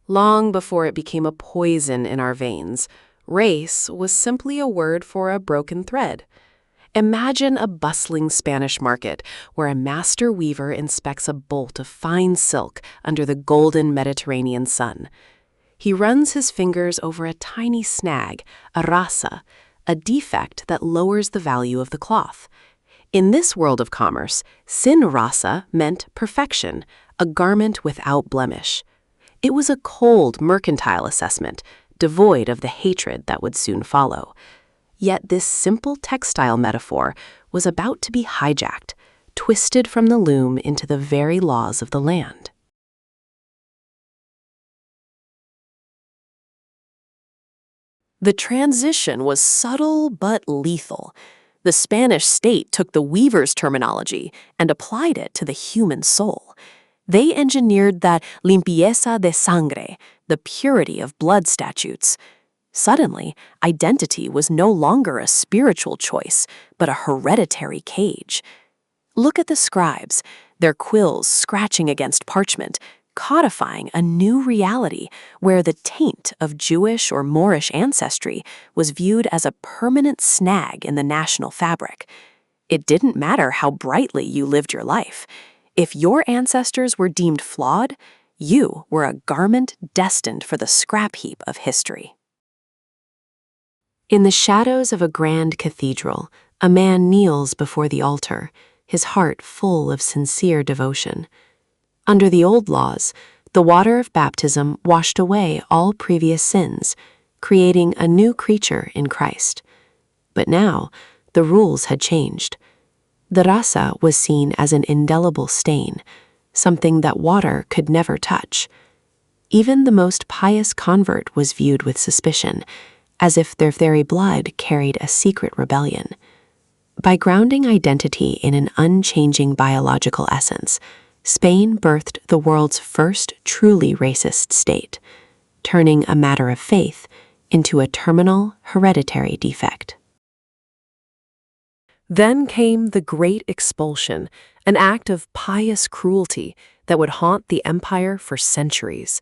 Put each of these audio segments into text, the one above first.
Long before it became a poison in our veins, race was simply a word for a broken thread. Imagine a bustling Spanish market where a master weaver inspects a bolt of fine silk under the golden Mediterranean sun. He runs his fingers over a tiny snag, a rasa, a defect that lowers the value of the cloth. In this world of commerce, sin rasa meant perfection, a garment without blemish. It was a cold, mercantile assessment, devoid of the hatred that would soon follow. Yet this simple textile metaphor was about to be hijacked, twisted from the loom into the very laws of the land. The transition was subtle but lethal. The Spanish state took the weaver's terminology and applied it to the human soul. They engineered that limpieza de sangre, the purity of blood statutes. Suddenly, identity was no longer a spiritual choice, but a hereditary cage. Look at the scribes, their quills scratching against parchment, codifying a new reality where the taint of Jewish or Moorish ancestry was viewed as a permanent snag in the national fabric. It didn't matter how brightly you lived your life. If your ancestors were deemed flawed, you were a garment destined for the scrap heap of history. In the shadows of a grand cathedral, a man kneels before the altar, his heart full of sincere devotion. Under the old laws, the water of baptism washed away all previous sins, creating a new creature in Christ. But now, the rules had changed. The rasa was seen as an indelible stain, something that water could never touch. Even the most pious convert was viewed with suspicion, as if their very blood carried a secret rebellion. By grounding identity in an unchanging biological essence, Spain birthed the world's first truly racist state, turning a matter of faith into a terminal hereditary defect. Then came the Great Expulsion, an act of pious cruelty that would haunt the empire for centuries.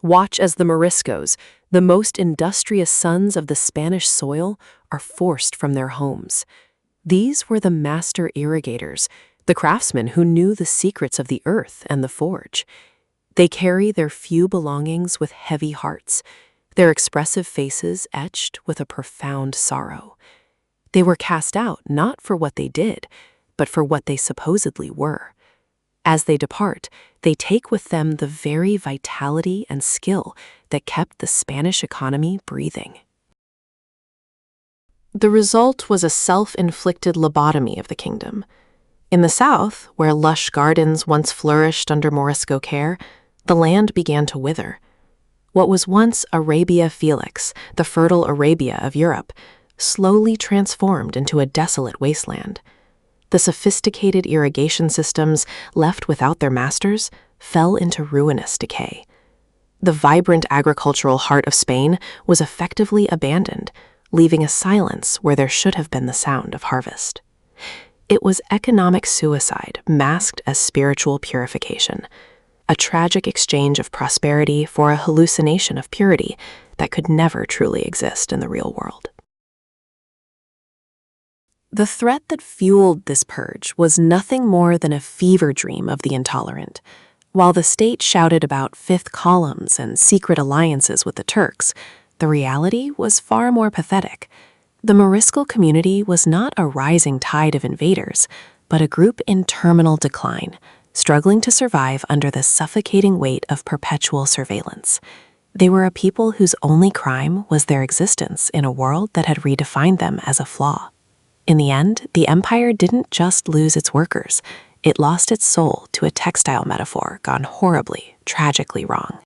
Watch as the Moriscos, the most industrious sons of the Spanish soil, are forced from their homes. These were the master irrigators, the craftsmen who knew the secrets of the earth and the forge. They carry their few belongings with heavy hearts, their expressive faces etched with a profound sorrow. They were cast out not for what they did, but for what they supposedly were. As they depart, they take with them the very vitality and skill that kept the Spanish economy breathing. The result was a self-inflicted lobotomy of the kingdom. In the south, where lush gardens once flourished under Morisco care, the land began to wither. What was once Arabia Felix, the fertile Arabia of Europe, slowly transformed into a desolate wasteland. The sophisticated irrigation systems left without their masters fell into ruinous decay. The vibrant agricultural heart of Spain was effectively abandoned, leaving a silence where there should have been the sound of harvest. It was economic suicide masked as spiritual purification, a tragic exchange of prosperity for a hallucination of purity that could never truly exist in the real world. The threat that fueled this purge was nothing more than a fever dream of the intolerant. While the state shouted about fifth columns and secret alliances with the Turks, the reality was far more pathetic. The Moriscal community was not a rising tide of invaders, but a group in terminal decline, struggling to survive under the suffocating weight of perpetual surveillance. They were a people whose only crime was their existence in a world that had redefined them as a flaw. In the end, the empire didn't just lose its workers, it lost its soul to a textile metaphor gone horribly, tragically wrong.